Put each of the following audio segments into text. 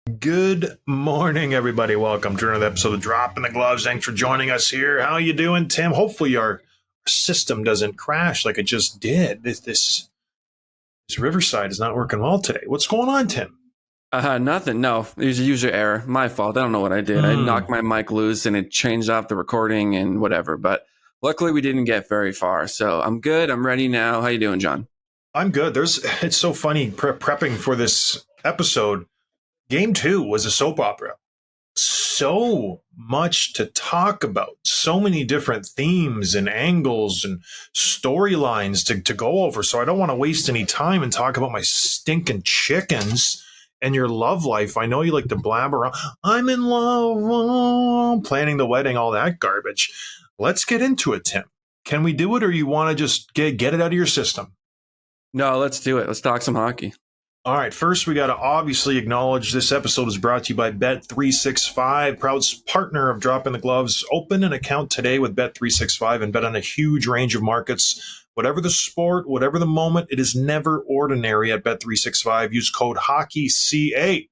Good morning, everybody. Welcome to another episode of Dropping the Gloves. Thanks for joining us here. How you doing, Tim? Hopefully our system doesn't crash like it just did. This Riverside is not working well today. What's going on, Tim? Nothing. No, it was a user error. My fault. I don't know what I did. I knocked my mic loose and it changed off the recording and whatever. But luckily, we didn't get very far. So I'm good. I'm ready now. How you doing, John? I'm good. It's so funny prepping for this episode. Game 2 was a soap opera. So much to talk about. So many different themes and angles and storylines to go over. So I don't want to waste any time and talk about my stinking chickens and your love life. I know you like to blabber around. I'm in love, planning the wedding, all that garbage. Let's get into it, Tim. Can we do it, or you want to just get it out of your system? No, let's do it. Let's talk some hockey. All right, first we got to obviously acknowledge this episode is brought to you by Bet365, proud partner of Dropping the Gloves. Open an account today with Bet365 and bet on a huge range of markets. Whatever the sport, whatever the moment, it is never ordinary at Bet365. Use code HOCKEYCA.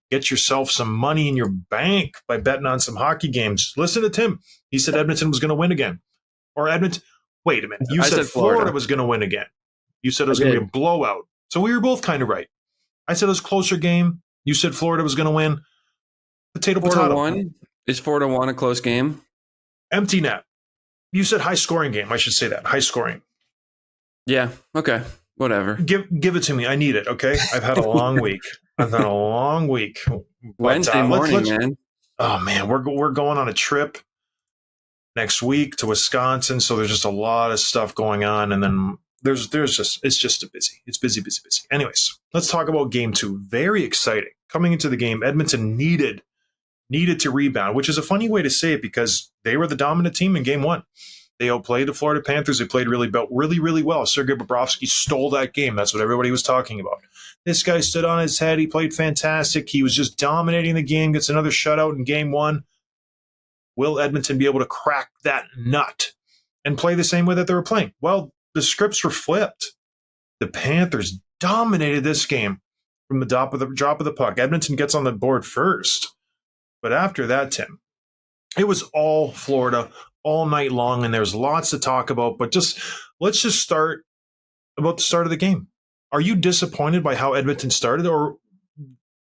Get yourself some money in your bank by betting on some hockey games. Listen to Tim. He said Edmonton was going to win again. Or Edmonton. Wait a minute. You said Florida was going to win again. You said it was going to be a blowout. So we were both kind of right. I said it was a closer game. You said Florida was going to win. Potato. 4-1. Is 4-1 a close game? Empty net. You said high scoring game. I should say that. High scoring. Yeah. Okay. Whatever. Give it to me. I need it. Okay. I've had a long week. Wednesday morning, man. Oh man, we're going on a trip next week to Wisconsin. So there's just a lot of stuff going on, and then it's just busy. It's busy. Anyways, let's talk about game 2. Very exciting. Coming into the game, Edmonton needed to rebound, which is a funny way to say it because they were the dominant team in game 1. They outplayed the Florida Panthers. They played really well. Sergei Bobrovsky stole that game. That's what everybody was talking about. This guy stood on his head. He played fantastic. He was just dominating the game. Gets another shutout in game 1. Will Edmonton be able to crack that nut and play the same way that they were playing? Well, the scripts were flipped. The Panthers dominated this game from the drop of the puck. Edmonton gets on the board first. But after that, Tim, it was all Florida all night long, and there's lots to talk about. But let's just start about the start of the game. Are you disappointed by how Edmonton started, or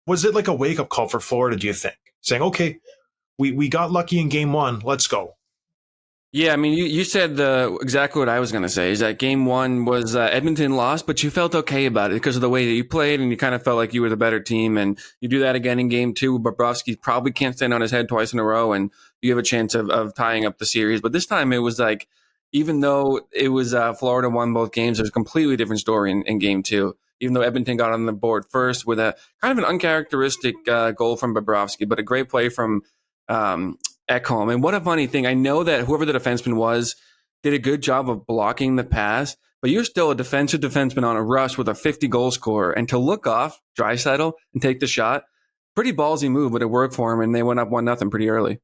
was it like a wake-up call for Florida, do you think? Saying, okay, we got lucky in game 1, let's go. Yeah, I mean, you said exactly what I was going to say, is that game 1 was Edmonton lost, but you felt okay about it because of the way that you played, and you kind of felt like you were the better team, and you do that again in game 2. Bobrovsky probably can't stand on his head twice in a row, and you have a chance of tying up the series. But this time it was like, even though it was Florida won both games, there's a completely different story in game 2. Even though Edmonton got on the board first with a kind of an uncharacteristic goal from Bobrovsky, but a great play from Ekholm. And what a funny thing. I know that whoever the defenseman was did a good job of blocking the pass, but you're still a defensive defenseman on a rush with a 50-goal scorer. And to look off Draisaitl and take the shot, pretty ballsy move, but it worked for him, and they went up 1-0 pretty early.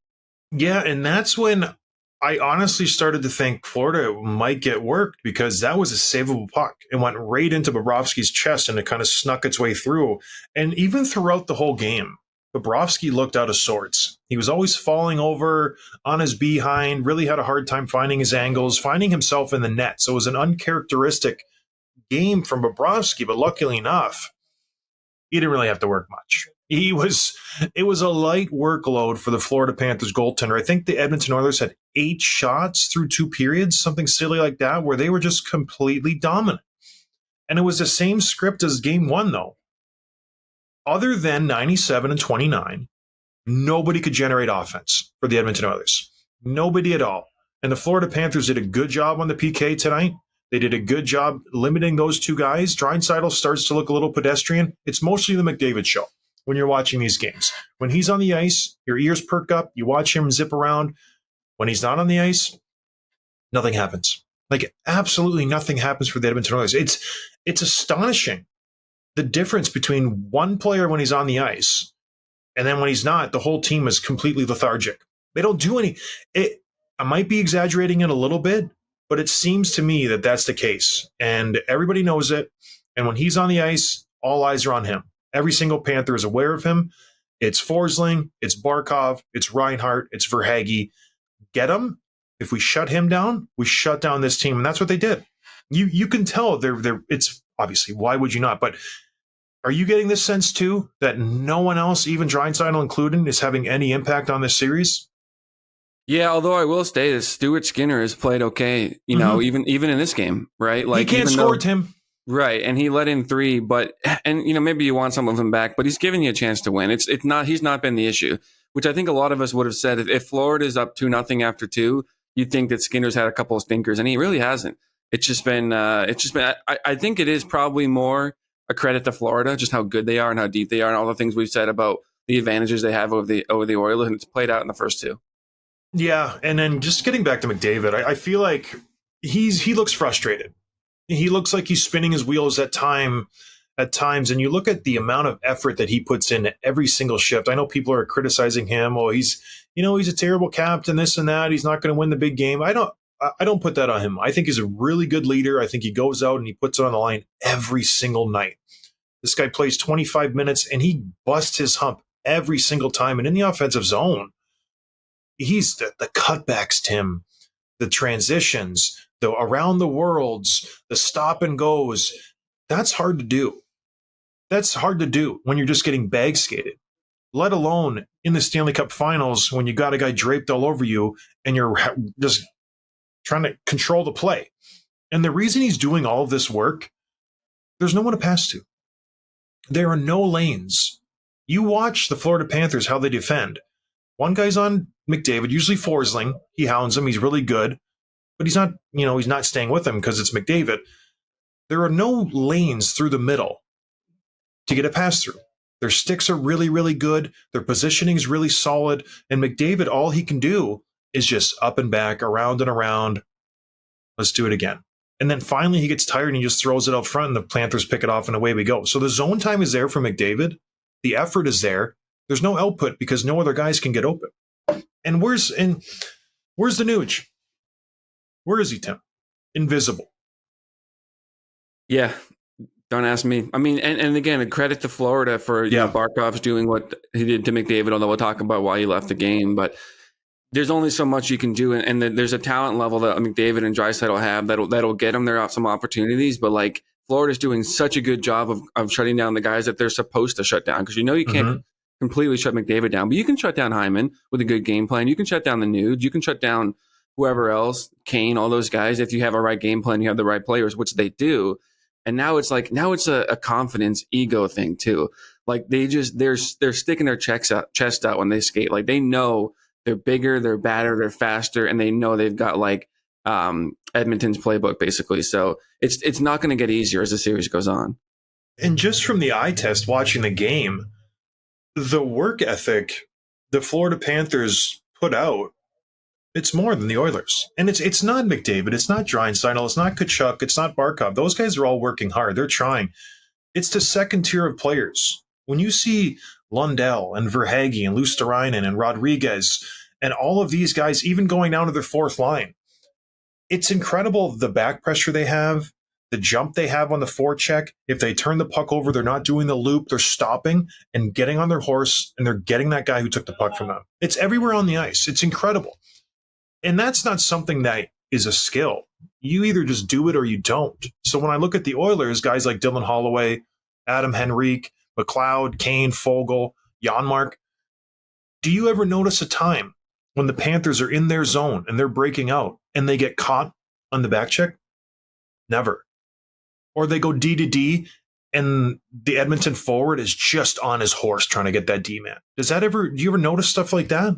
Yeah, and that's when I honestly started to think Florida might get worked, because that was a savable puck. It went right into Bobrovsky's chest, and it kind of snuck its way through. And even throughout the whole game, Bobrovsky looked out of sorts. He was always falling over on his behind, really had a hard time finding his angles, finding himself in the net. So it was an uncharacteristic game from Bobrovsky, but luckily enough, he didn't really have to work much. It was a light workload for the Florida Panthers goaltender. I think the Edmonton Oilers had 8 shots through 2 periods, something silly like that, where they were just completely dominant. And it was the same script as game 1, though. Other than 97 and 29, nobody could generate offense for the Edmonton Oilers. Nobody at all. And the Florida Panthers did a good job on the PK tonight. They did a good job limiting those 2 guys. Draisaitl starts to look a little pedestrian. It's mostly the McDavid show when you're watching these games. When he's on the ice, your ears perk up. You watch him zip around. When he's not on the ice, nothing happens. Like, absolutely nothing happens for the Edmonton Oilers. It's astonishing. The difference between one player when he's on the ice and then when he's not, the whole team is completely lethargic. They don't do any. I might be exaggerating it a little bit, but it seems to me that that's the case. And everybody knows it. And when he's on the ice, all eyes are on him. Every single Panther is aware of him. It's Forsling, it's Barkov, it's Reinhart, it's Verhaeghe. Get him. If we shut him down, we shut down this team, and that's what they did. You can tell they're. It's obviously, why would you not? But are you getting this sense too that no one else, even Draisaitl included, is having any impact on this series? Yeah, although I will say that Stuart Skinner has played okay, you know, even in this game, right? Like he can't score, Tim. Right, and he let in 3, but you know, maybe you want some of them back, but he's giving you a chance to win. It's not he's not been the issue, which I think a lot of us would have said if Florida's up 2-0 after 2, you'd think that Skinner's had a couple of stinkers, and he really hasn't. It's just been I think it is probably more a credit to Florida, just how good they are and how deep they are, and all the things we've said about the advantages they have over the Oilers, and it's played out in the first 2. Yeah, and then just getting back to McDavid, I feel like he looks frustrated. He looks like he's spinning his wheels at times, and you look at the amount of effort that he puts in every single shift. I know people are criticizing him. Oh, he's a terrible captain, this and that. He's not going to win the big game. I don't put that on him. I think he's a really good leader. I think he goes out and he puts it on the line every single night. This guy plays 25 minutes and he busts his hump every single time. And in the offensive zone, he's the cutbacks, Tim, the transitions, the around the worlds, the stop and goes. That's hard to do. That's hard to do when you're just getting bag skated, let alone in the Stanley Cup Finals when you got a guy draped all over you and you're just trying to control the play. And the reason he's doing all of this work, there's no one to pass to. There are no lanes. You watch the Florida Panthers, how they defend. One guy's on McDavid, usually Forsling. He hounds him. He's really good. But he's not staying with him because it's McDavid. There are no lanes through the middle to get a pass through. Their sticks are really, really good. Their positioning is really solid. And McDavid, all he can do is just up and back, around and around. Let's do it again. And then finally he gets tired and he just throws it out front and the Panthers pick it off and away we go. So the zone time is there for McDavid. The effort is there. There's no output because no other guys can get open. And where's the Nuge? Where is he, Tim? Invisible. Yeah, don't ask me. I mean, and again, a credit to Florida for Barkov's doing what he did to McDavid, although we'll talk about why he left the game. But there's only so much you can do, and there's a talent level that McDavid and Draisaitl have that'll get them there some opportunities. But like Florida's doing such a good job of shutting down the guys that they're supposed to shut down, because you can't completely shut McDavid down, but you can shut down Hyman with a good game plan. You can shut down the Nuge. You can shut down whoever else, Kane, all those guys. If you have a right game plan, you have the right players, which they do. And now it's a confidence ego thing too. Like they're sticking their chest out when they skate. Like they know they're bigger, they're badder, they're faster, and they know they've got like Edmonton's playbook basically. So it's not going to get easier as the series goes on. And just from the eye test watching the game, the work ethic the Florida Panthers put out, it's more than the Oilers. And it's not McDavid, it's not Draisaitl, it's not Tkachuk, it's not Barkov. Those guys are all working hard. They're trying. It's the second tier of players. When you see Lundell and Verhaeghe and Luosterainen and Rodrigues and all of these guys even going down to their fourth line, it's incredible the back pressure they have, the jump they have on the forecheck. If they turn the puck over, they're not doing the loop. They're stopping and getting on their horse, and they're getting that guy who took the puck from them. It's everywhere on the ice. It's incredible. And that's not something that is a skill. You either just do it or you don't. So when I look at the Oilers, guys like Dylan Holloway, Adam Henrique, McLeod, Kane, Fogle, Janmark, do you ever notice a time when the Panthers are in their zone and they're breaking out and they get caught on the back check? Never. Or they go D to D and the Edmonton forward is just on his horse trying to get that D-man. Do you ever notice stuff like that?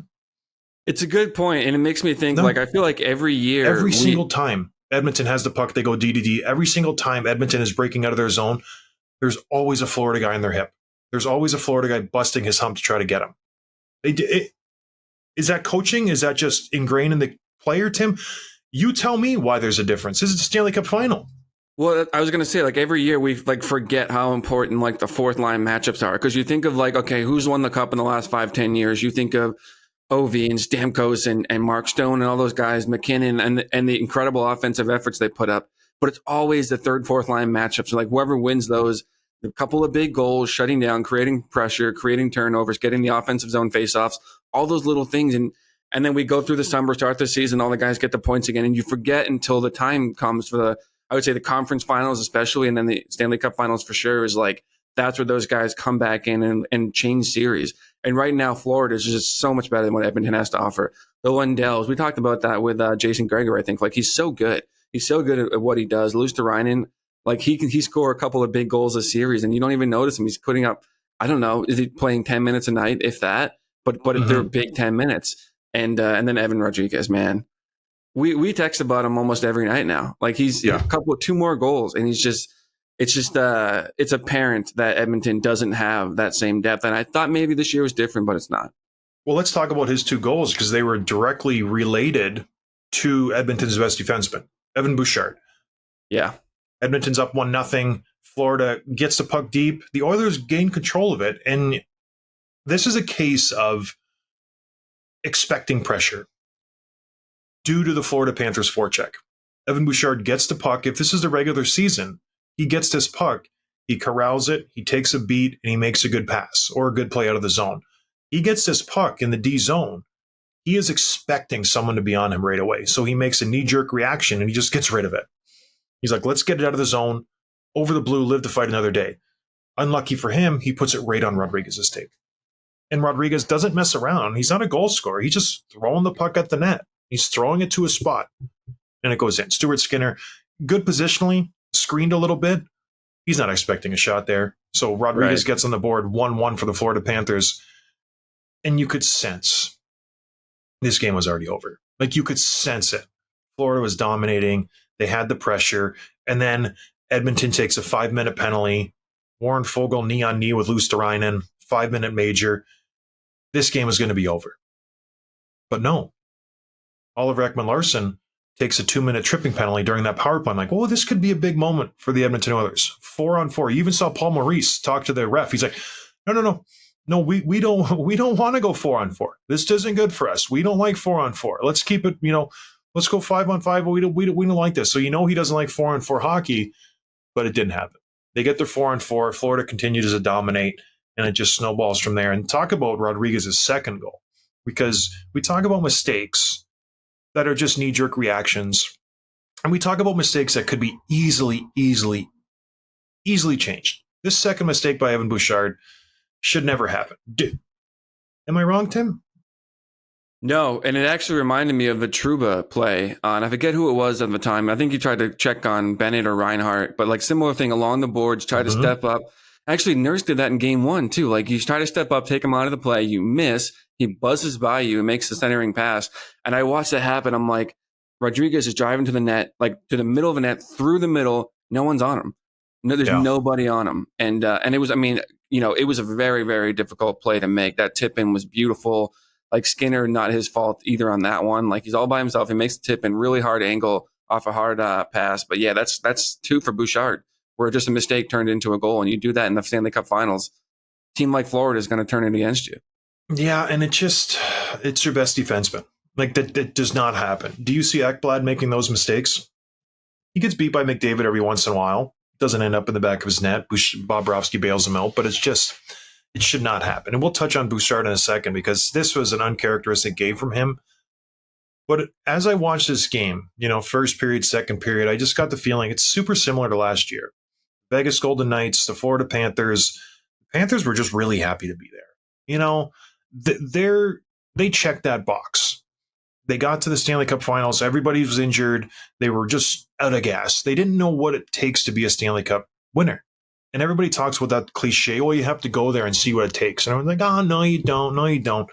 It's a good point, and it makes me think, I feel like every year... Every single time Edmonton has the puck, they go D to D. Every single time Edmonton is breaking out of their zone, there's always a Florida guy in their hip. There's always a Florida guy busting his hump to try to get him. Is that coaching? Is that just ingrained in the player, Tim? You tell me why there's a difference. This is the Stanley Cup final. Well, I was going to say, every year we forget how important the fourth line matchups are, because you think of okay, who's won the cup in the last 5-10 years? You think of Ovi and Stamkos and Mark Stone and all those guys, McKinnon, and the incredible offensive efforts they put up. But it's always the third, fourth line matchups. So whoever wins those, A couple of big goals, shutting down, creating pressure, creating turnovers, getting the offensive zone faceoffs, all those little things. And then we go through the summer, start the season, all the guys get the points again, and you forget until the time comes for I would say the conference finals especially, and then the Stanley Cup finals for sure is like, that's where those guys come back in and change series. And right now, Florida is just so much better than what Edmonton has to offer. The Lundells, we talked about that with Jason Gregor, I think. Like, he's so good. He's so good at what he does. Luosterainen, like, he score a couple of big goals a series, and you don't even notice him. He's putting up, I don't know, is he playing 10 minutes a night, if that? But they're big 10 minutes. And then Evan Rodrigues, man. We text about him almost every night now. Like, he's two more goals, and it's apparent that Edmonton doesn't have that same depth. And I thought maybe this year was different, but it's not. Well, let's talk about his 2 goals because they were directly related to Edmonton's best defenseman, Evan Bouchard. Yeah. Edmonton's up 1-0. Florida gets the puck deep. The Oilers gain control of it. And this is a case of expecting pressure due to the Florida Panthers forecheck. Evan Bouchard gets the puck. If this is the regular season, he gets this puck, he corrals it, he takes a beat, and he makes a good pass or a good play out of the zone. He gets this puck in the D zone. He is expecting someone to be on him right away. So he makes a knee-jerk reaction, and he just gets rid of it. He's like, let's get it out of the zone, over the blue, live to fight another day. Unlucky for him, he puts it right on Rodrigues' tape. And Rodrigues doesn't mess around. He's not a goal scorer. He's just throwing the puck at the net. He's throwing it to a spot, and it goes in. Stuart Skinner, good positionally, screened a little bit. He's not expecting a shot there. So Rodrigues gets on the board, 1-1 for the Florida Panthers. And you could sense this game was already over. Like, you could sense it. Florida was dominating. They had the pressure. And then Edmonton takes a 5-minute penalty. Warren Foegele knee-on-knee with Luosterainen, 5-minute major. This game was going to be over. But no. Oliver Ekman-Larsson takes a 2-minute tripping penalty during that power play. I'm like, well, this could be a big moment for the Edmonton Oilers. 4-on-4. You even saw Paul Maurice talk to the ref. He's like, no, we don't want to go 4-on-4. This isn't good for us. We don't like 4-on-4. Let's keep it, let's go 5-on-5. We don't like this. So he doesn't like 4-on-4 hockey, but it didn't happen. They get their 4-on-4. Florida continues to dominate, and it just snowballs from there. And talk about Rodrigues' second goal, because we talk about mistakes that are just knee-jerk reactions. And we talk about mistakes that could be easily changed. This second mistake by Evan Bouchard should never happen. Am I wrong, Tim? No, and it actually reminded me of a Trouba play. And I forget who it was at the time. I think he tried to check on Bennett or Reinhart, but like similar thing along the boards, tried to step up. Actually, Nurse did that in game 1 too. Like, you try to step up, take him out of the play, you miss, he buzzes by you and makes the centering pass. And I watched it happen. I'm like, Rodrigues is driving to the net, like to the middle of the net, through the middle. No one's on him. No, there's nobody on him. And it was, it was a very, very difficult play to make. That tip in was beautiful. Like, Skinner, not his fault either on that one. Like, he's all by himself. He makes the tip in really hard angle off a hard pass. But yeah, that's 2 for Bouchard, where just a mistake turned into a goal. And you do that in the Stanley Cup Finals, a team like Florida is going to turn it against you. Yeah, and it's your best defenseman. Like, that does not happen. Do you see Ekblad making those mistakes? He gets beat by McDavid every once in a while. Doesn't end up in the back of his net. Bobrovsky bails him out, but it should not happen. And we'll touch on Bouchard in a second, because this was an uncharacteristic game from him. But as I watched this game, first period, second period, I just got the feeling it's super similar to last year. Vegas Golden Knights, the Florida Panthers. The Panthers were just really happy to be there. They checked that box. They got to the Stanley Cup Finals. Everybody was injured. They were just out of gas. They didn't know what it takes to be a Stanley Cup winner. And everybody talks about that cliche, well, you have to go there and see what it takes. And I was like, oh, no, you don't. No, you don't.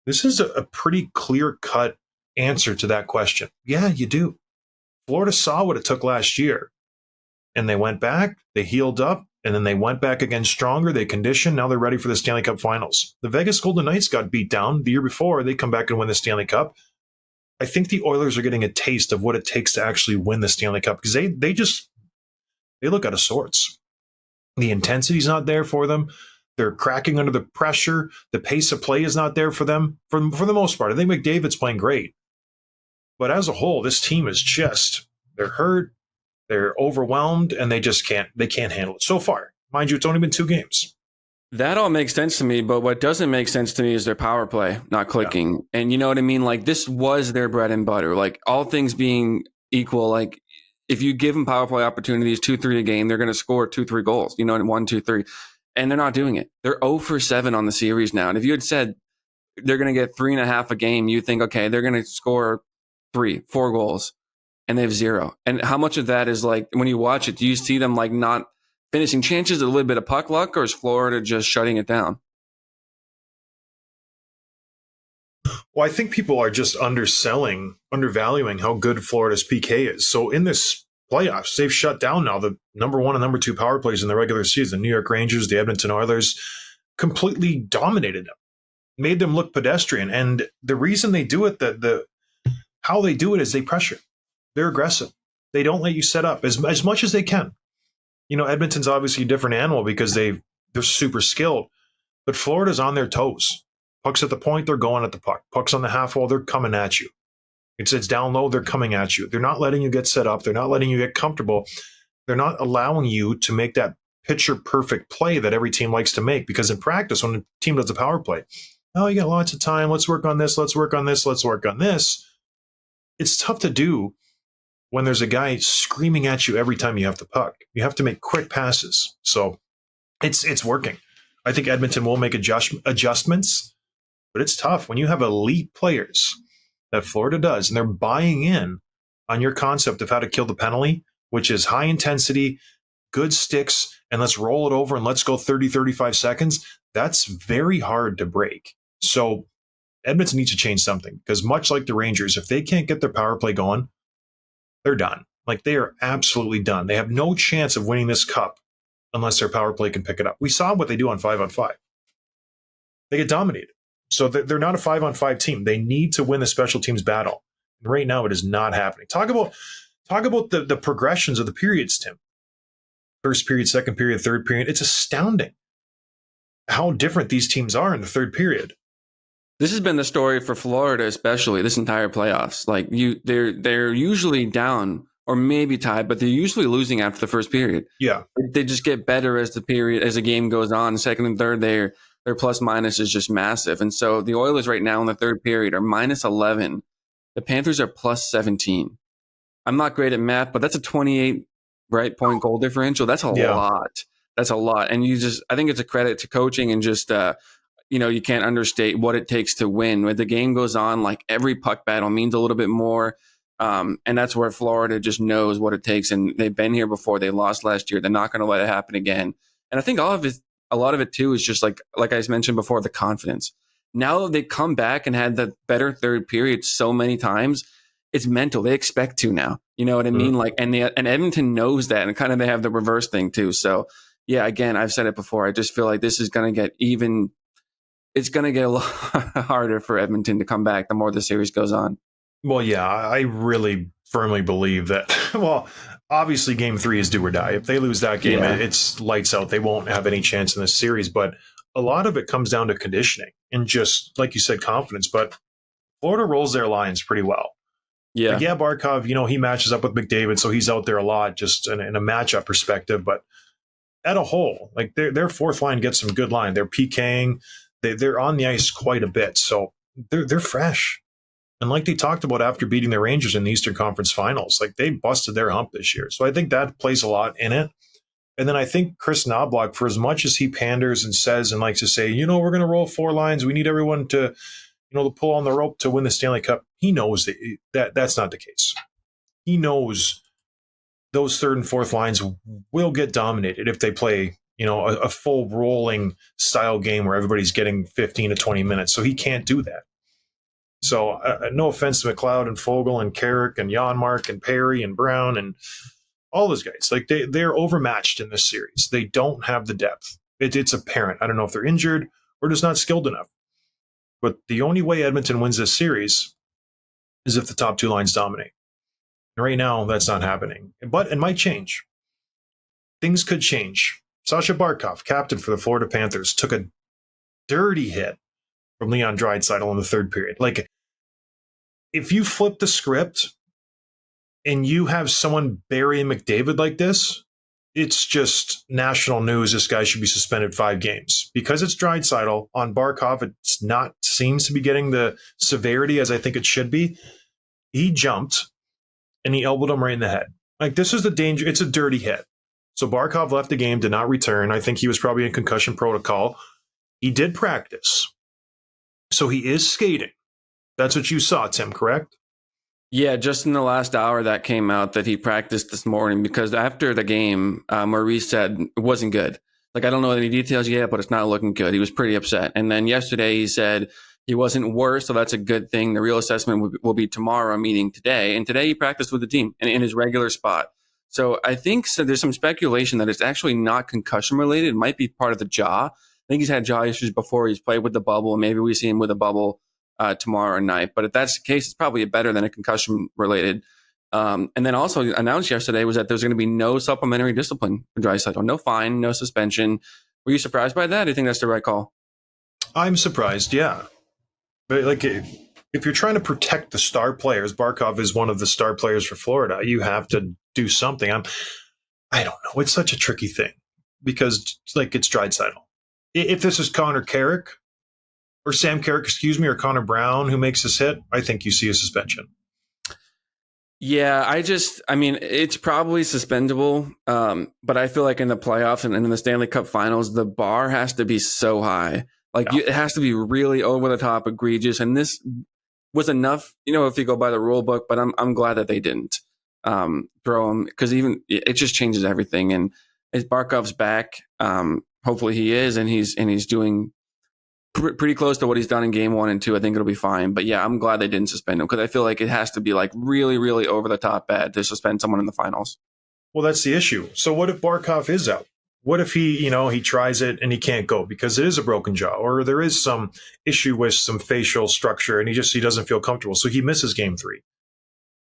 This is a pretty clear-cut answer to that question. Yeah, you do. Florida saw what it took last year. And they went back, they healed up, and then they went back again stronger. They conditioned. Now they're ready for the Stanley Cup Finals. The Vegas Golden Knights got beat down the year before. They come back and win the Stanley Cup. I think the Oilers are getting a taste of what it takes to actually win the Stanley Cup, because they look out of sorts. The intensity's not there for them. They're cracking under the pressure. The pace of play is not there for them for the most part. I think McDavid's playing great. But as a whole, this team is they're hurt, they're overwhelmed, and they can't handle it so far. Mind you, it's only been 2 games. That all makes sense to me, but what doesn't make sense to me is their power play not clicking. Yeah. And you know what I mean? Like, this was their bread and butter. Like, all things being equal, like, if you give them power play opportunities 2-3 a game, they're going to score 2-3 goals, 1, 2, 3. And they're not doing it. They're 0 for 7 on the series now. And if you had said they're going to get 3.5 a game, you think, okay, they're going to score 3, 4 goals, and they have 0. And how much of that is, like, when you watch it, do you see them, like, not finishing chances, a little bit of puck luck, or is Florida just shutting it down? Well, I think people are just undervaluing how good Florida's PK is. So in this playoffs, they've shut down now the number 1 and number 2 power plays in the regular season. The New York Rangers, the Edmonton Oilers completely dominated them, made them look pedestrian. And the reason they do it, how they do it is they pressure. They're aggressive. They don't let you set up as much as they can. Edmonton's obviously a different animal because they're super skilled, but Florida's on their toes. Puck's at the point, they're going at the puck. Puck's on the half wall, they're coming at you. It's down low, they're coming at you. They're not letting you get set up. They're not letting you get comfortable. They're not allowing you to make that picture-perfect play that every team likes to make, because in practice, when a team does a power play, you got lots of time. Let's work on this. Let's work on this. Let's work on this. It's tough to do when there's a guy screaming at you every time you have the puck. You have to make quick passes. So it's working. I think Edmonton will make adjustments, but it's tough when you have elite players that Florida does, and they're buying in on your concept of how to kill the penalty, which is high intensity, good sticks, and let's roll it over and let's go 30, 35 seconds. That's very hard to break. So Edmonton needs to change something, because much like the Rangers, if they can't get their power play going, they're done. Like, they are absolutely done. They have no chance of winning this cup unless their power play can pick it up. We saw what they do on 5-on-5. They get dominated. So they're not a 5-on-5 team. They need to win the special teams battle. And right now, it is not happening. Talk about the progressions of the periods, Tim. First period, second period, third period. It's astounding how different these teams are in the third period. This has been the story for Florida, especially this entire playoffs. Like, they're usually down or maybe tied, but they're usually losing after the first period. Yeah, they just get better as the game goes on. Second and third, their plus minus is just massive. And so the Oilers right now in the third period are -11. The Panthers are +17. I'm not great at math, but that's a 28 point goal differential. That's a lot. That's a lot. And I think it's a credit to coaching and just you can't understate what it takes to win. When the game goes on, like, every puck battle means a little bit more. And that's where Florida just knows what it takes. And they've been here before. They lost last year. They're not going to let it happen again. And I think a lot of it too is just like I mentioned before, the confidence. Now that they come back and had the better third period so many times, it's mental. They expect to now. You know what I mean? Like, and Edmonton knows that, and kind of they have the reverse thing too. So yeah, again, I've said it before. I just feel like this is going to get even. It's going to get a lot harder for Edmonton to come back the more the series goes on. Well, yeah, I really firmly believe that. Well, obviously, Game 3 is do or die. If they lose that game, it's lights out. They won't have any chance in this series. But a lot of it comes down to conditioning and just, like you said, confidence. But Florida rolls their lines pretty well. Yeah. Like, Barkov, he matches up with McDavid, so he's out there a lot just in a matchup perspective. But at a whole, like, their fourth line gets some good line. They're PKing. They're on the ice quite a bit. So they're fresh. And like they talked about after beating the Rangers in the Eastern Conference Finals, like, they busted their hump this year. So I think that plays a lot in it. And then I think Chris Knobloch, for as much as he panders and says and likes to say, we're going to roll 4 lines, we need everyone to, to pull on the rope to win the Stanley Cup. He knows that that's not the case. He knows those third and fourth lines will get dominated if they play, a full rolling style game where everybody's getting 15 to 20 minutes. So he can't do that. So no offense to McLeod and Fogle and Carrick and Janmark and Perry and Brown and all those guys. Like, they're overmatched in this series. They don't have the depth. It's apparent. I don't know if they're injured or just not skilled enough. But the only way Edmonton wins this series is if the top 2 lines dominate. And right now, that's not happening. But it might change. Things could change. Sasha Barkov, captain for the Florida Panthers, took a dirty hit from Leon Draisaitl in the third period. Like, if you flip the script and you have someone bury McDavid like this, it's just national news. This guy should be suspended 5 games because it's Draisaitl. On Barkov, it's not seems to be getting the severity as I think it should be. He jumped and he elbowed him right in the head. Like, this is the danger. It's a dirty hit. So Barkov left the game, did not return. I think he was probably in concussion protocol. He did practice. So he is skating. That's what you saw, Tim, correct? Yeah, just in the last hour that came out that he practiced this morning, because after the game, Maurice said it wasn't good. Like, I don't know any details yet, but it's not looking good. He was pretty upset. And then yesterday he said he wasn't worse, so that's a good thing. The real assessment will be tomorrow, meeting today. And today he practiced with the team and in his regular spot. So I think there's some speculation that it's actually not concussion related. It might be part of the jaw. I think he's had jaw issues before. He's played with the bubble, and maybe we see him with a bubble tomorrow night. But if that's the case, it's probably better than a concussion related. And then also announced yesterday was that there's going to be no supplementary discipline for Draisaitl, no fine, no suspension. Were you surprised by that? Do you think that's the right call? I'm surprised, yeah. But like, if you're trying to protect the star players, Barkov is one of the star players for Florida. You have to do something. I don't know. It's such a tricky thing because like it's Draisaitl. If this is Connor Carrick or Sam Carrick, or Connor Brown who makes this hit, I think you see a suspension. Yeah, I mean, it's probably suspendable, but I feel like in the playoffs and in the Stanley Cup Finals, the bar has to be so high. Like, it has to be really over the top, egregious, and this was enough, if you go by the rule book. But I'm glad that they didn't throw him, because even it just changes everything. And if Barkov's back, hopefully he is, and he's doing pretty close to what he's done in game 1 and 2. I think it'll be fine. But yeah, I'm glad they didn't suspend him, because I feel like it has to be like really, really over the top bad to suspend someone in the finals. Well, that's the issue. So what if Barkov is out? What if he tries it and he can't go because it is a broken jaw, or there is some issue with some facial structure and he doesn't feel comfortable. So he misses game 3.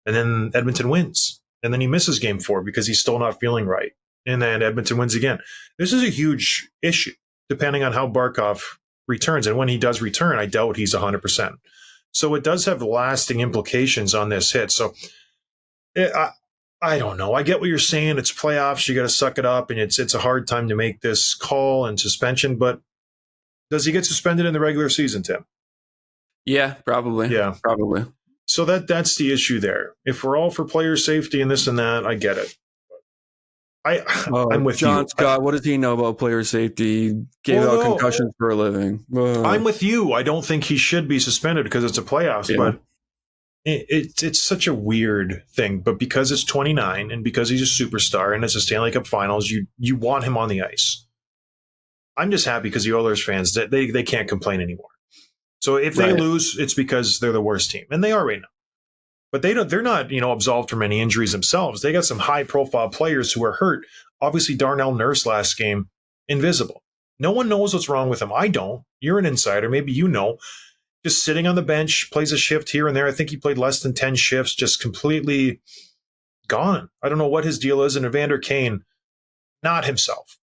And then Edmonton wins. And then he misses game 4 because he's still not feeling right. And then Edmonton wins again. This is a huge issue depending on how Barkov returns. And when he does return, I doubt he's 100%. So it does have lasting implications on this hit. So I don't know. I get what you're saying. It's playoffs. You got to suck it up, and it's a hard time to make this call and suspension. But does he get suspended in the regular season, Tim? Yeah, probably. Yeah, probably. So that's the issue there. If we're all for player safety and this and that, I get it. I'm with John you. Scott, what does he know about player safety? Gave out concussions for a living. I'm with you. I don't think he should be suspended because it's a playoffs, but it's such a weird thing. But because it's 29 and because he's a superstar and it's a Stanley Cup Finals, you want him on the ice. I'm just happy because the Oilers fans, they can't complain anymore. So if they lose, it's because they're the worst team, and they are right now. But they're not absolved from any injuries themselves. They got some high profile players who are hurt. Obviously, Darnell Nurse last game, invisible. No one knows what's wrong with him. I don't. You're an insider. Maybe you know. Just sitting on the bench, plays a shift here and there. I think he played less than 10 shifts, just completely gone. I don't know what his deal is. And Evander Kane, not himself.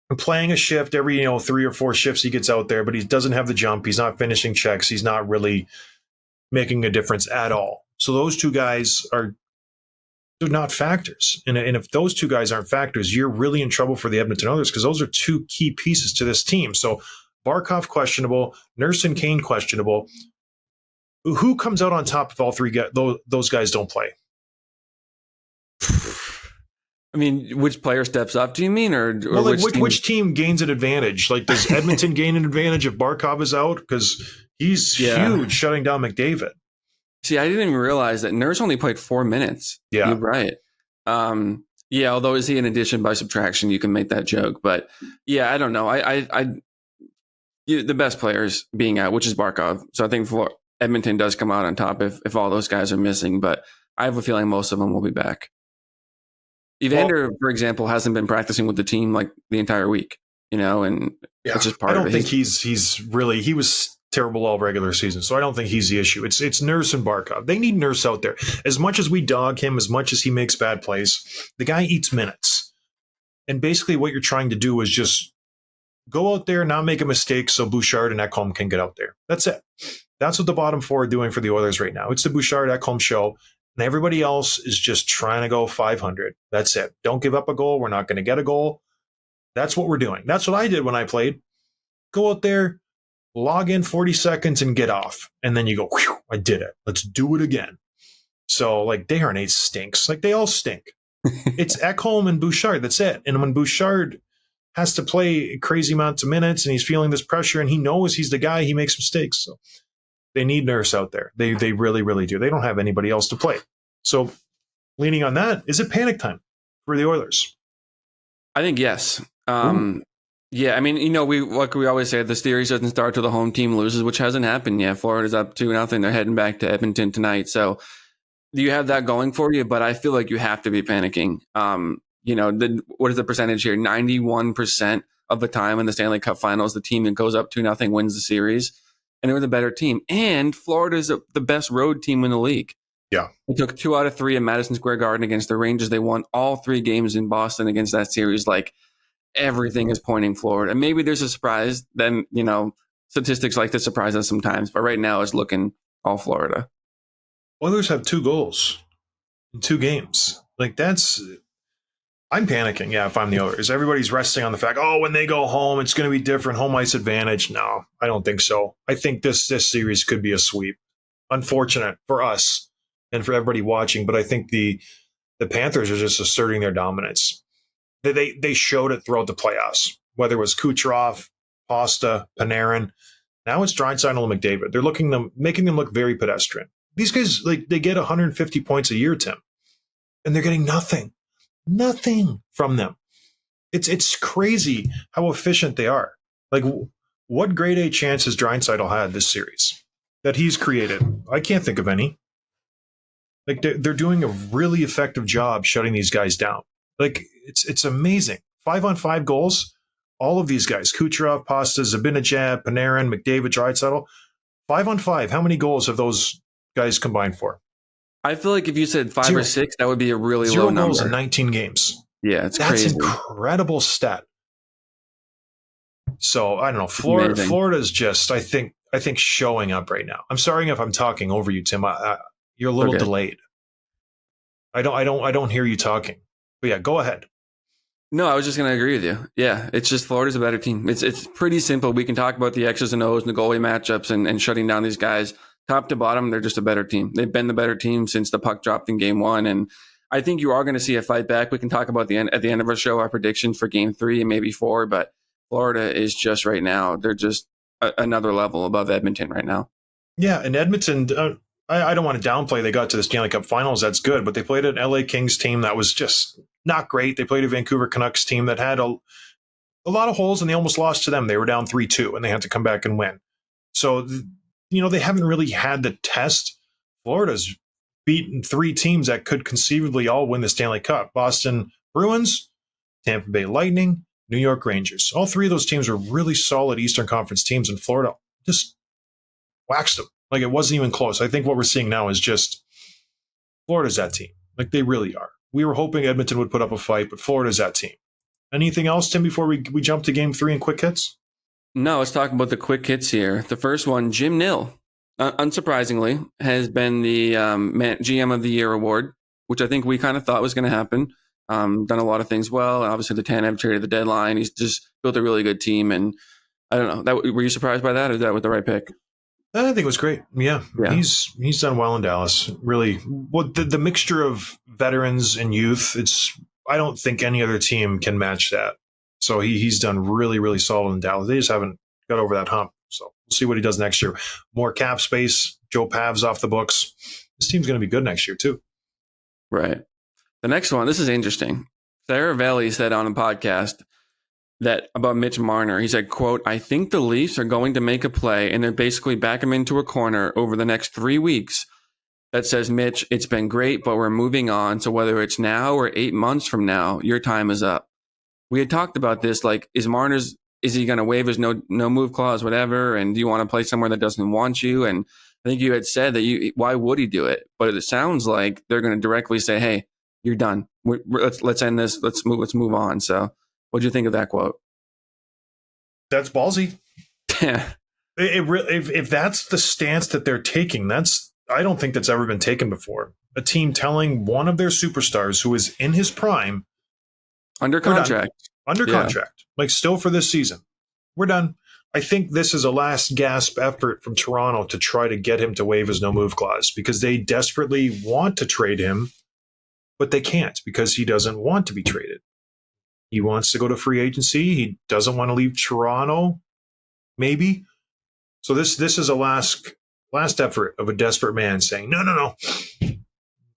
And playing a shift every 3 or 4 shifts he gets out there, but he doesn't have the jump. He's not finishing checks. He's not really making a difference at all. So those two guys they're not factors. And if those two guys aren't factors, you're really in trouble for the Edmonton Oilers, because those are 2 key pieces to this team. So Barkov questionable, Nurse and Kane questionable. Who comes out on top if all 3 those guys don't play? I mean, which player steps up, do you mean? Or well, which team gains an advantage? Like, does Edmonton gain an advantage if Barkov is out? Because he's huge shutting down McDavid. See, I didn't even realize that Nurse only played 4 minutes. Yeah. You're right. Although is he an addition by subtraction? You can make that joke. But yeah, I don't know. The best players being out, which is Barkov. So I think Edmonton does come out on top if all those guys are missing. But I have a feeling most of them will be back. Evander, for example, hasn't been practicing with the team like the entire week, and it's just part of it. I don't think he was terrible all regular season, so I don't think he's the issue. It's Nurse and Barkov. They need Nurse out there. As much as we dog him, as much as he makes bad plays, the guy eats minutes. And basically what you're trying to do is just go out there, not make a mistake so Bouchard and Ekholm can get out there. That's it. That's what the bottom 4 are doing for the Oilers right now. It's the Bouchard-Ekholm show. And everybody else is just trying to go 500. That's it. Don't give up a goal. We're not going to get a goal. That's what we're doing. That's what I did when I played. Go out there, log in 40 seconds and get off. And then you go, whew, I did it. Let's do it again. So, like, Desharnais stinks. Like, they all stink. It's Ekholm and Bouchard. That's it. And when Bouchard has to play crazy amounts of minutes and he's feeling this pressure and he knows he's the guy, he makes mistakes. So they need Nurse out there. They really, really do. They don't have anybody else to play. So leaning on that, is it panic time for the Oilers? I think yes. Yeah, I mean, we like we always say, the series doesn't start till the home team loses, which hasn't happened yet. Florida's up 2-0. They're heading back to Edmonton tonight. So you have that going for you, but I feel like you have to be panicking. What is the percentage here? 91% of the time in the Stanley Cup Finals, the team that goes up 2-0 wins the series, and they were the better team. And Florida's the best road team in the league. Yeah. They took 2 out of 3 at Madison Square Garden against the Rangers. They won all 3 games in Boston against that series. Like, everything is pointing Florida. And maybe there's a surprise. Then, statistics like to surprise us sometimes. But right now it's looking all Florida. Oilers have 2 goals in 2 games. Like, I'm panicking, if I'm the Oilers. Everybody's resting on the fact, when they go home, it's going to be different. Home ice advantage. No, I don't think so. I think this series could be a sweep. Unfortunate for us and for everybody watching, but I think the Panthers are just asserting their dominance. They showed it throughout the playoffs, whether it was Kucherov, Pasta, Panarin. Now it's Draisaitl and McDavid. They're making them look very pedestrian. These guys, like, they get 150 points a year, Tim, and they're getting nothing from them. It's crazy how efficient they are. Like, what grade A chance has Draisaitl had this series that he's created? I can't think of any. Like, they're doing a really effective job shutting these guys down. Like, it's amazing. 5-on-5 goals. All of these guys, Kucherov, Pasta, Zibanejad, Panarin, McDavid, Draisaitl. 5-on-5. How many goals have those guys combined for? I feel like if you said 5 or 6, that would be a really 0 low number. goals in 19 games. Yeah, that's crazy. That's incredible stat. So I don't know. Florida's just, I think, showing up right now. I'm sorry if I'm talking over you, Tim. You're a little delayed. I don't hear you talking. But yeah, go ahead. No, I was just going to agree with you. Yeah, it's just Florida's a better team. It's pretty simple. We can talk about the X's and O's and the goalie matchups and shutting down these guys. Top to bottom, they're just a better team. They've been the better team since the puck dropped in game 1. And I think you are going to see a fight back. We can talk about at the end of our show, our predictions for game 3 and maybe 4. But Florida is just right now, they're just another level above Edmonton right now. Yeah, and Edmonton, I don't want to downplay they got to the Stanley Cup Finals. That's good. But they played an LA Kings team that was just not great. They played a Vancouver Canucks team that had a lot of holes, and they almost lost to them. They were down 3-2, and they had to come back and win. So, they haven't really had the test. Florida's beaten 3 teams that could conceivably all win the Stanley Cup. Boston Bruins, Tampa Bay Lightning, New York Rangers. All 3 of those teams were really solid Eastern Conference teams, and Florida just waxed them. Like, it wasn't even close. I think what we're seeing now is just Florida's that team. Like, they really are. We were hoping Edmonton would put up a fight, but Florida's that team. Anything else, Tim, before we jump to game 3 and quick hits? No, let's talk about the quick hits here. The first one, Jim Nill, unsurprisingly, has been the GM of the Year award, which I think we kind of thought was going to happen. Done a lot of things well. Obviously, the Tanev trade at the deadline. He's just built a really good team. And I don't know. Were you surprised by that, or is that with the right pick? I think it was great. Yeah. He's done well in Dallas. Really, the mixture of veterans and youth, I don't think any other team can match that. So he's done really, really solid in Dallas. They just haven't got over that hump. So we'll see what he does next year. More cap space. Joe Pav's off the books. This team's going to be good next year too. Right. The next one, this is interesting. Sarah Velli said on a podcast that about Mitch Marner, he said, quote, "I think the Leafs are going to make a play and they're basically back him into a corner over the next 3 weeks that says, Mitch, it's been great, but we're moving on. So whether it's now or 8 months from now, your time is up." We had talked about this, like, is he going to waive his no move clause, whatever? And do you want to play somewhere that doesn't want you? And I think you had said that why would he do it? But it sounds like they're going to directly say, hey, you're done. Let's end this. Let's move on. So what do you think of that quote? That's ballsy. Yeah. If that's the stance that they're taking, that's I don't think that's ever been taken before. A team telling one of their superstars who is in his prime, Under we're done. contract. Under Yeah. contract, like still for this season. We're done. I think this is a last gasp effort from Toronto to try to get him to waive his no move clause because they desperately want to trade him, but they can't because he doesn't want to be traded. He wants to go to free agency. He doesn't want to leave Toronto, maybe. So this is a last effort of a desperate man saying, no.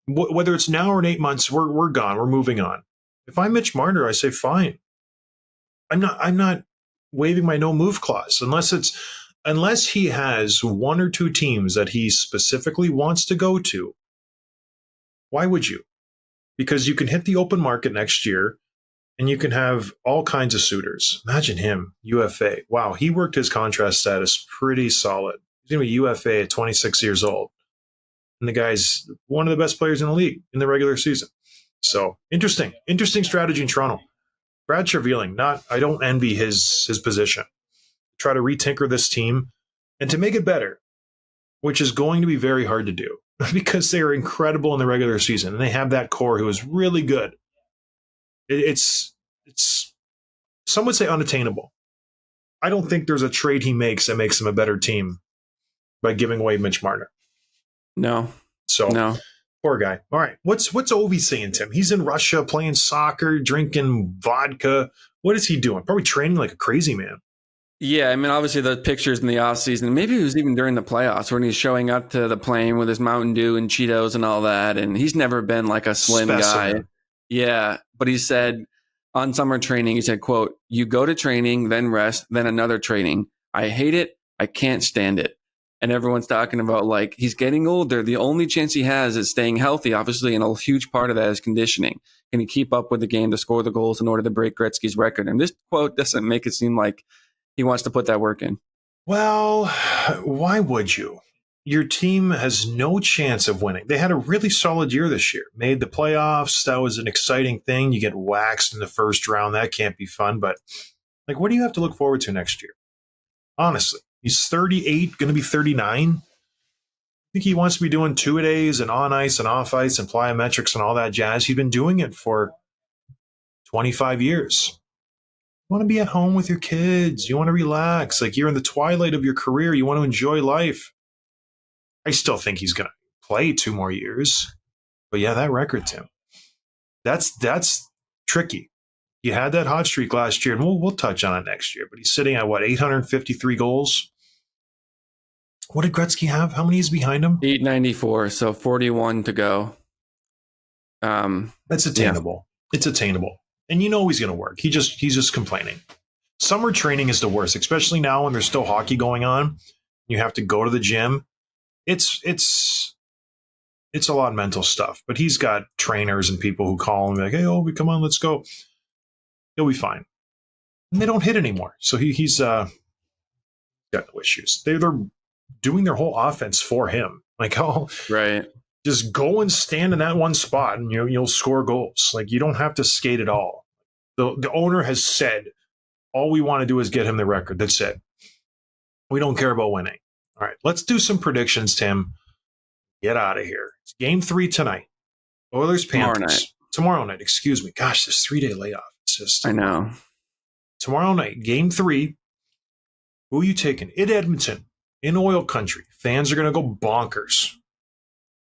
Whether it's now or in 8 months, we're gone. We're moving on. If I'm Mitch Marner, I say fine. I'm not waiving my no move clause unless he has one or two teams that he specifically wants to go to. Why would you? Because you can hit the open market next year and you can have all kinds of suitors. Imagine him, UFA. Wow, he worked his contract status pretty solid. He's going to be UFA at 26 years old. And the guy's one of the best players in the league in the regular season. So interesting strategy in Toronto. Brad Trevelyan, I don't envy his position. Try to retinker this team and to make it better, which is going to be very hard to do because they are incredible in the regular season and they have that core who is really good. It's some would say unattainable. I don't think there's a trade he makes that makes him a better team by giving away Mitch Marner. No. Poor guy. All right. What's Ovi saying, Tim? He's in Russia playing soccer, drinking vodka. What is he doing? Probably training like a crazy man. Yeah, I mean, obviously the pictures in the offseason, maybe it was even during the playoffs when he's showing up to the plane with his Mountain Dew and Cheetos and all that. And he's never been like a slim guy. Yeah. But he said on summer training, he said, quote, "You go to training, then rest, then another training. I hate it. I can't stand it." And everyone's talking about like he's getting older. The only chance he has is staying healthy, obviously, and a huge part of that is conditioning. Can he keep up with the game to score the goals in order to break Gretzky's record? And this quote doesn't make it seem like he wants to put that work in. Well, why would you? Your team has no chance of winning. They had a really solid year this year. Made the playoffs. That was an exciting thing. You get waxed in the first round. That can't be fun. But like, what do you have to look forward to next year? Honestly. He's 38, going to be 39. I think he wants to be doing two-a-days and on ice and off ice and plyometrics and all that jazz. He's been doing it for 25 years. You want to be at home with your kids. You want to relax. Like you're in the twilight of your career. You want to enjoy life. I still think he's going to play 2 more years. But yeah, that record, Tim, that's tricky. He had that hot streak last year, and we'll touch on it next year. But he's sitting at, 853 goals? What did Gretzky have? How many is behind him? 894, so 41 to go. That's attainable. Yeah. It's attainable. And you know he's going to work. He's just complaining. Summer training is the worst, especially now when there's still hockey going on. You have to go to the gym. It's a lot of mental stuff. But he's got trainers and people who call him like, "Hey, Ovi, come on, let's go." He'll be fine. And they don't hit anymore. So he's got no issues. They're doing their whole offense for him. Like, right. Just go and stand in that one spot and you'll score goals. Like, you don't have to skate at all. The owner has said, all we want to do is get him the record. That's it. We don't care about winning. All right, let's do some predictions, Tim. Get out of here. It's game 3 tonight. Oilers Panthers. Tomorrow night, excuse me. Gosh, this 3-day layoff. It's just, I know. Tomorrow night, game 3. Who are you taking? In Edmonton. In oil country, fans are going to go bonkers.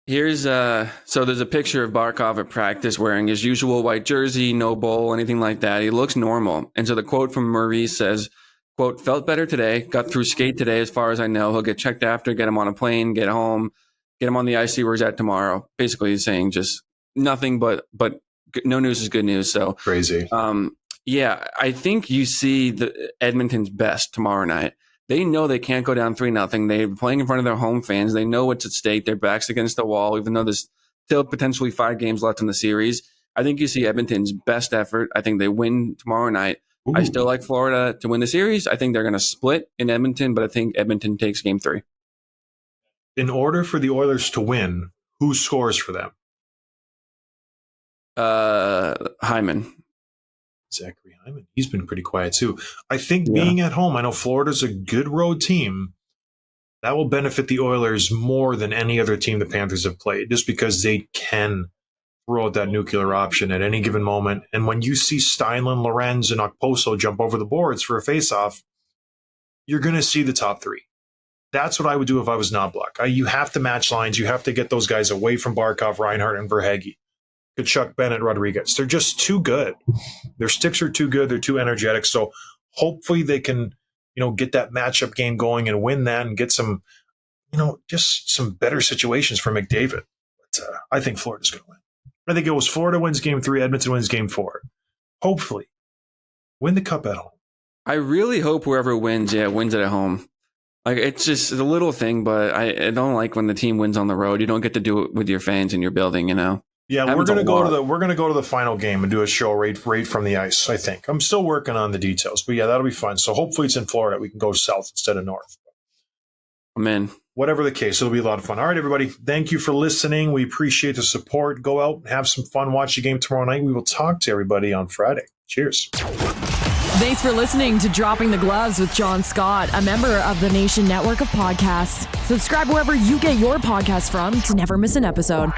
Here's so there's a picture of Barkov at practice wearing his usual white jersey, no bowl, anything like that. He looks normal. And so the quote from Maurice says, quote, "Felt better today, got through skate today as far as I know. He'll get checked after, get him on a plane, get home, get him on the ice, see where he's at tomorrow." Basically he's saying just nothing but no news is good news. So crazy. Yeah, I think you see the Edmonton's best tomorrow night. They know they can't go down 3-0. They're playing in front of their home fans. They know what's at stake. Their back's against the wall, even though there's still potentially 5 games left in the series. I think you see Edmonton's best effort. I think they win tomorrow night. Ooh. I still like Florida to win the series. I think they're going to split in Edmonton, but I think Edmonton takes game 3. In order for the Oilers to win, who scores for them? Hyman. Zachary Hyman. He's been pretty quiet too. I think being at home, I know Florida's a good road team, That will benefit the Oilers more than any other team the Panthers have played, just because they can throw out that nuclear option at any given moment. And when you see Steinlen, Lorenz, and Okposo jump over the boards for a faceoff, you're going to see the top three. That's what I would do if I was Knoblauch. You have to match lines. You have to get those guys away from Barkov, Reinhart, and Verhaeghe. Kachuk, Bennett, Rodrigues. They're just too good. Their sticks are too good. They're too energetic. So hopefully they can, get that matchup game going and win that and get some, just some better situations for McDavid. But I think Florida's going to win. I think it was Florida wins game 3, Edmonton wins game 4. Hopefully. Win the cup at home. I really hope whoever wins, wins it at home. Like, it's just a little thing, but I don't like when the team wins on the road. You don't get to do it with your fans in your building, Yeah, we're going to go to the final game and do a show right from the ice, I think. I'm still working on the details, but yeah, that'll be fun. So hopefully it's in Florida. We can go south instead of north. I'm in. Whatever the case, it'll be a lot of fun. All right, everybody, thank you for listening. We appreciate the support. Go out and have some fun. Watch the game tomorrow night. We will talk to everybody on Friday. Cheers. Thanks for listening to Dropping the Gloves with John Scott, a member of the Nation Network of Podcasts. Subscribe wherever you get your podcasts from to never miss an episode.